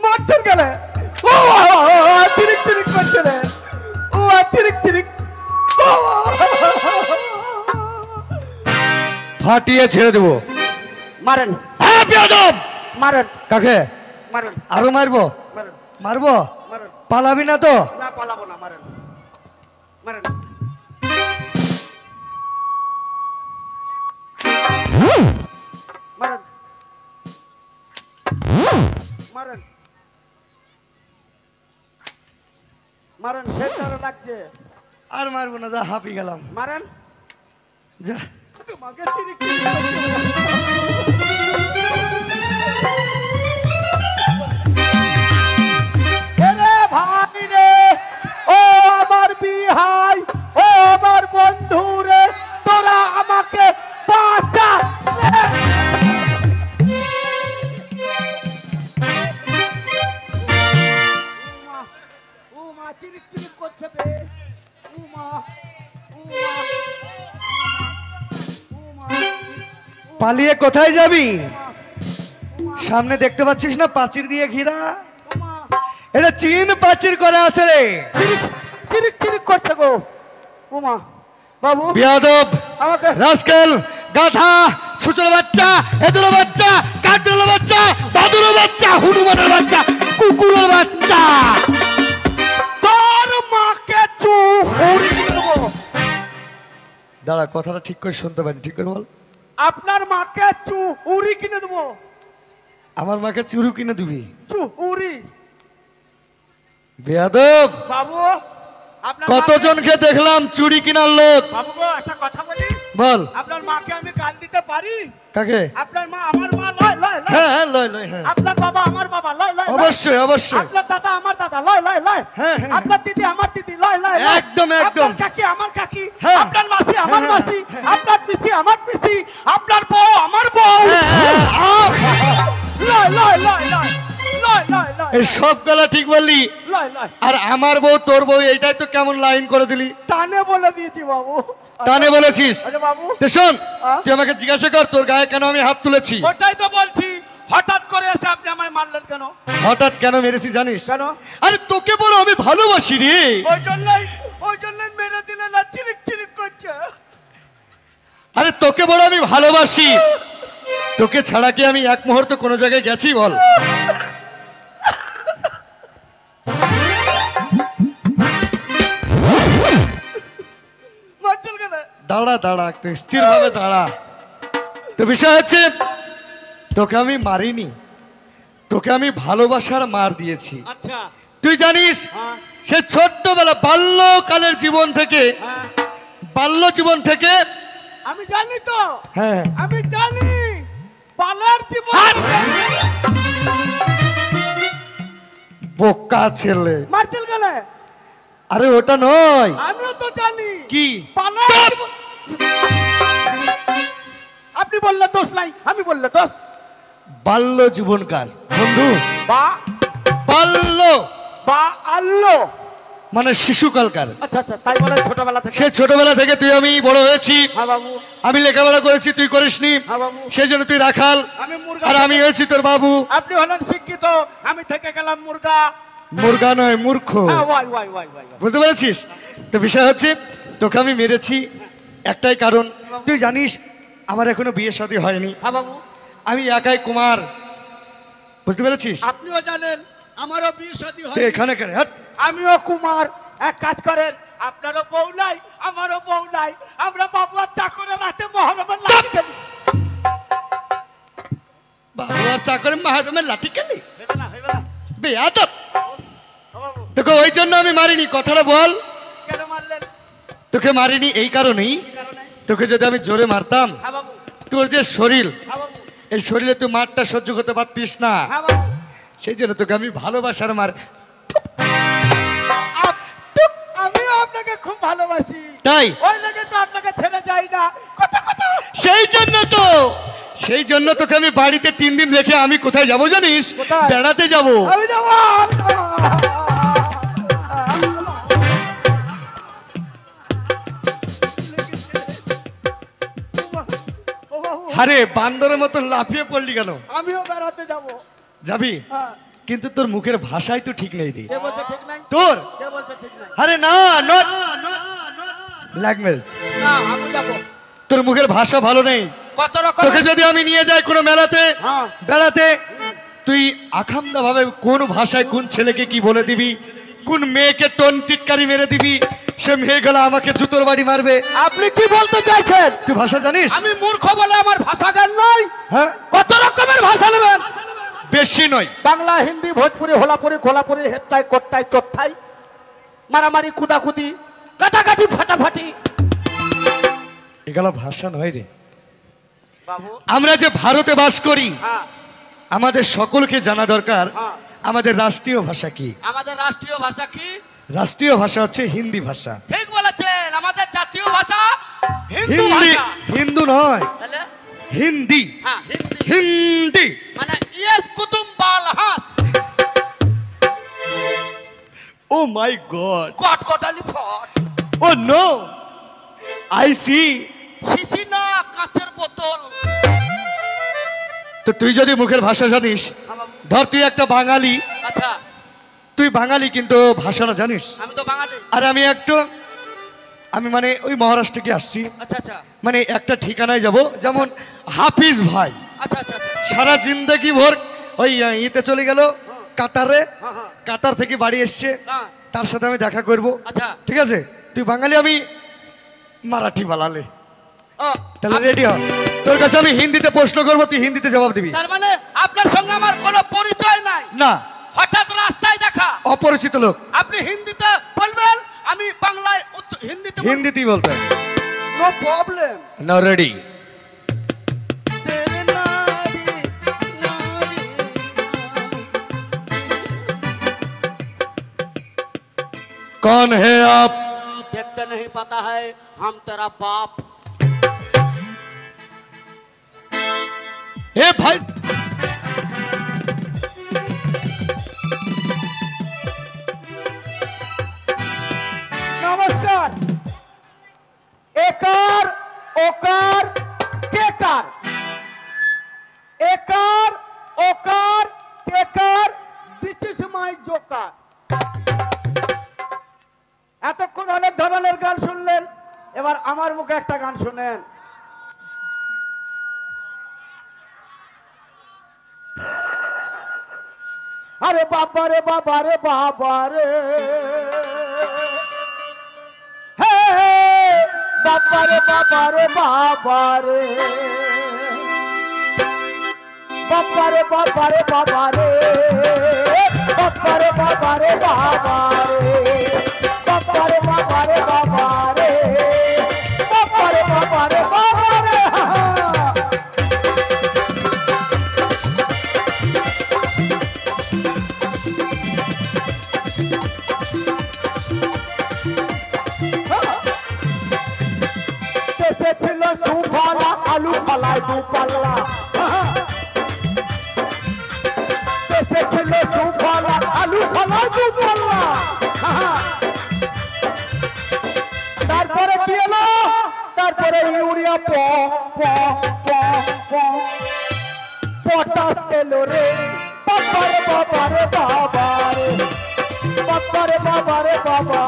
মারছেন গেলে ও তিরিক তিরিক করছে রে ও তিরিক তিরিক ফাটিয়ে ছেড়ে দেবো। মারেন। হ্যাঁ বেয়াদব মারেন। কাকে মারেন? আরো মারবো? মারেন। মারবো? মারেন। পালাবি না তো? না পালাবো না। মারেন মারেন। মারেন মারেন মারেন। সেটারে লাগছে। আর মারবো না, যা হাঁপি গেলাম। মারেন। যা তোমাকে চিনি কি রে ভাই রে, ও আমার বিহাই, ও আমার বন্ধু রে, তোরা আমাকে বাঁচা। উমা চিরিক চিরিক করছে বে। উমা উমা উমা পালিয়ে কোথায় যাবি? সামনে দেখতে পাচ্ছিস না প্রাচীর দিয়ে ঘেরা? এটা চীন প্রাচীর করা আছে রে। চিরিক চিরিক করছে গো। উমা বাবু বেয়াদব আমাকে রাস্কেল গাধা ছুচল বাচ্চা এদুর বাচ্চা কাঠুর বাচ্চা দাদুর বাচ্চা হনুমানের বাচ্চা কুকুরের বাচ্চা তোর মাকে চুরি দেবো। দাঁড়া কথাটা ঠিক করে শুনতে পারি, ঠিক করে বল। আপনার মাকে চুরি কিনে দেবো। আমার মাকে চুরু কিনে দিবি? চুরি বেয়াদব বাবু। আপনার কতজনকে দেখলাম চুরি কিনার লোক। বাবু গো একটা কথা বলি। বল। আপনার মাকে আমি গাল দিতে পারি? কাকে? আপনার মা আমার মা লয় লয় লয়। হ্যাঁ হ্যাঁ লয় লয় হ্যাঁ আপনার বাবা আমার বাবা লয় লয় লয়। অবশ্যই অবশ্যই। আপনার দাদা আমার দাদা লয় লয় লয়। হ্যাঁ, হ্যাঁ। আপনার দিদি আমার দিদি লয় লয় লয়। একদম একদম। আপনার কাকি আমার কাকি, হ্যাঁ। আপনার মাসি আমার হ্যাঁ, মাসি, হ্যাঁ। আপনার পিসি আমার পিসি, আপনার বউ আমার বউ লয় লয় লয় লয় লয় লয় লয়। এই সব গলা ঠিক বললি। লয় লয়। আর আমার বউ তোর বউ এইটাই তো কেমন লাইন করে দিলি। টানে বলে দিয়েছি বাবু। টানে বলেছিস? আরে বাবু তো শোন হ্যাঁ? তুই আমাকে জিজ্ঞাসা কর তোর গায়ে কেন আমি হাত তুলেছি। ওটাই তো বলছি। হঠাৎ করে এসে আপনি আমায় মারলেন কেন? হঠাৎ কেন মেরেছি জানিস? কেন? আরে তোকে বলো আমি ভালোবাসি রে। ওই জন্যই মেরে দিলে না চিরিক চিরিক করছে। আরে তোকে বলো আমি ভালোবাসি। তোকে ছাড়া কি আমি এক মুহূর্ত কোনো জায়গায় গেছি বল? মারছেন কেন? দাঁড়া দাঁড়া একটু স্থির ভাবে দাঁড়া। তো বিষয় হচ্ছে তোকে আমি মারিনি, তোকে আমি ভালোবাসার মার দিয়েছি। আচ্ছা তুই জানিস হ্যাঁ সে ছোট্টবেলা বাল্যকালের জীবন থেকে, হ্যাঁ বাল্য জীবন থেকে আমি জানি তো। হ্যাঁ আমি জানি পালার জীবন। বোকা ছেলে। মারছেন কেন? আরে ওটা নয়। আমিও তো জানি কি? পালার জীবন। আপনি বললে দোষ নাই, আমি বললে দোষ। বাল্য জীবনকাল বন্ধু। বা বাল্য বা আল্লো মানে শিশুকালকার। আচ্ছা আচ্ছা তাই বলে ছোটবেলা থেকে। সে ছোটবেলা থেকে তুই আমি বড় হয়েছি। হ্যাঁ বাবু। আমি লেখাপড়া করেছি তুই করিসনি, হ্যাঁ বাবু। সেই জন্য তুই রাখাল আমি মুরগা। আর আমি হয়েছি তোর বাবু। আপনি হলেন শিক্ষিত, আমি থেকে গেলাম মুরগা। মুরগা নয় মূর্খ। হ্যাঁ ওয়াই ওয়াই ওয়াই ওয়াই। বুঝতে পেরেছিস? তো বিষয় হচ্ছে তোকে আমি মেরেছি একটাই কারণ, তুই জানিস আমার এখনো বিয়ে শাদী হয়নি। হ্যাঁ বাবু। আমি একাই কুমার। বুঝতে পেরেছিস? আপনিও জানেন আমারও বিয়ে শাদী তুই হয়। এখানে কেন? হাট। আমিও কুমার। এক কাজ করেন, আপনারও বউ নাই আমারও বউ নাই, আমরা বাবু আর চাকরে রাতে মহরমের লাঠি খেলি। বাবু আর চাকরে মাহারমের লাঠি খেলি? হইবে না হইবে না। বেয়াদব। ও বাবু তোকে ওই জন্য আমি মারিনি, কথাটা বল। কেন মারলেন? তোকে মারিনি এই কারণেই, কি কারণে? তোকে যদি আমি জোরে মারতাম হ্যাঁ বাবু। তোর যে শরীর, হ্যাঁ বাবু। এই শরীরে তুই মারটা সহ্য করতে পারতিস না। হ্যাঁ বাবু। সেই জন্য তোকে আমি ভালোবাসার মার। আমিও আপনাকে খুব ভালোবাসি, তাই ওই লেগে তো আপনাকে ছেড়ে যাই না। কথা কথা সেই জন্য তোকে আমি বাড়িতে 3 দিন রেখে আমি কোথায় যাব জানিস? কোথায়? বেড়াতে যাব। আমি যাবো। আরে বান্দরের মতো লাফিয়ে পড়লি কেন? আমিও বেড়াতে যাব। যাবি? হ্যাঁ। কিন্তু তোর মুখের ভাষাই তো ঠিক নেই রে। কে বলছে ঠিক নাই? তোর কে বলছে ঠিক নাই? আরে না, নট ল্যাঙ্গুয়েজ। না, আমি যাব। তোর মুখের ভাষা ভালো নেই। কত রকম? তোকে যদি আমি নিয়ে যাই কোনো মেলাতে হ্যাঁ। বেড়াতে, তুই আখামদা ভাবে কোন ভাষায় কোন ছেলেকে কি বলে দিবি, কোন মেয়েকে টোন টিটকারি মেরে দিবি, সে মেয়েগুলো আমাকে জুতোর বাড়ি মারবে। আপনি কি বলতে চাইছেন? তুই ভাষা জানিস? আমি মূর্খ বলে আমার ভাষা জ্ঞান নয়? হ্যাঁ, কত রকমের ভাষা নেবেন? বেশি নয়। বাংলা, হিন্দি, ভোজপুরি, হোলাপুরি, খোলাপুরি, হেত্তাই, কোট্টাই, চোট্টাই, মারামারি, কুদাকুদি, কাটাকাটি, ফাটাফাটি। এগুলো ভাষা নয় রে। বাবু, আমরা যে ভারতে বাস করি, হ্যাঁ, আমাদের সকলকে জানা দরকার হ্যাঁ। আমাদের রাষ্ট্রীয় ভাষা কি। আমাদের রাষ্ট্রীয় ভাষা কি? রাষ্ট্রীয় ভাষা হচ্ছে হিন্দি ভাষা। ঠিক বলেছেন, আমাদের জাতীয় ভাষা হিন্দু হিন্দি, ভাষা। হিন্দু নয়, তাহলে? হিন্দি। হ্যাঁ, হিন্দি। হিন্দি মানে ইয়েস কুতুম বাল হাস ও মাই গড, কটকটালি ফট। ও নো, আই সি। শিশি না, কাঁচের বোতল। তো তুই যদি মুখের ভাষা জানিস, ধর তুই একটা বাঙালি, আচ্ছা, তুই বাঙালি কিন্তু ভাষাটা জানিস। আমি তো বাঙালি। আর আমি মানে ওই মহারাষ্ট্রকে আসছি, আচ্ছা আচ্ছা মানে একটা ঠিকানায় যাব, যেমন হাফিজ ভাই আচ্ছা আচ্ছা আচ্ছা। সারা জিন্দগি ভর ওই ইতে চলে গেল কাতারে, হ্যাঁ, হ্যাঁ, কাতার থেকে বাড়ি এসছে, হ্যাঁ। তার সাথে আমি দেখা করব। আচ্ছা। ঠিক আছে, তুই বাঙালি, আমি মারাঠি বালালে, ও, তাহলে রেডি হ। তোর কাছে আমি হিন্দিতে প্রশ্ন করব, তুই হিন্দিতে জবাব দিবি। তার মানে আপনার সঙ্গে আমার কোনো পরিচয় নাই? না, হঠাৎ রাস্তায় দেখা, অপরিচিত লোক। আপনি হিন্দিতে বলবেন, আমি বাংলায় হিন্দিতে বলবো। হিন্দিতেই বলতে। No problem. Now ready. कौन है आप? देखते नहीं पता है हम तेरा बाप। ए भाई, नमस्कार। एकार ओकार केकार, एकार ओकार केकार, दिस इज माय जोकार। এতক্ষণ অনেক ধরনের গান শুনলেন, এবার আমার মুখে একটা গান শুনেন। আরে বাবা রে বাবা রে বাবা রে, হে বাবা রে বাবা রে বাবা রে, বাবা রে বাবা রে বাবা রে, বাবা রে বাবা রে বাবা রে, বাবা রে বাবা রে বাবা রে, বাবা রে বাবা রে বাবা রে। দেশে ছিল সুফলা, আলু ফলায় দু পাল্লা। দেশে ছিল সুফলা, আলু ফলায় দু পাল্লা। তারপরে কি এলো? তারপরে ইউরিয়া প প প প পটাশ এলো রে, বাবা রে বাবা রে বাবা রে, বাবা রে বাবা রে বাবা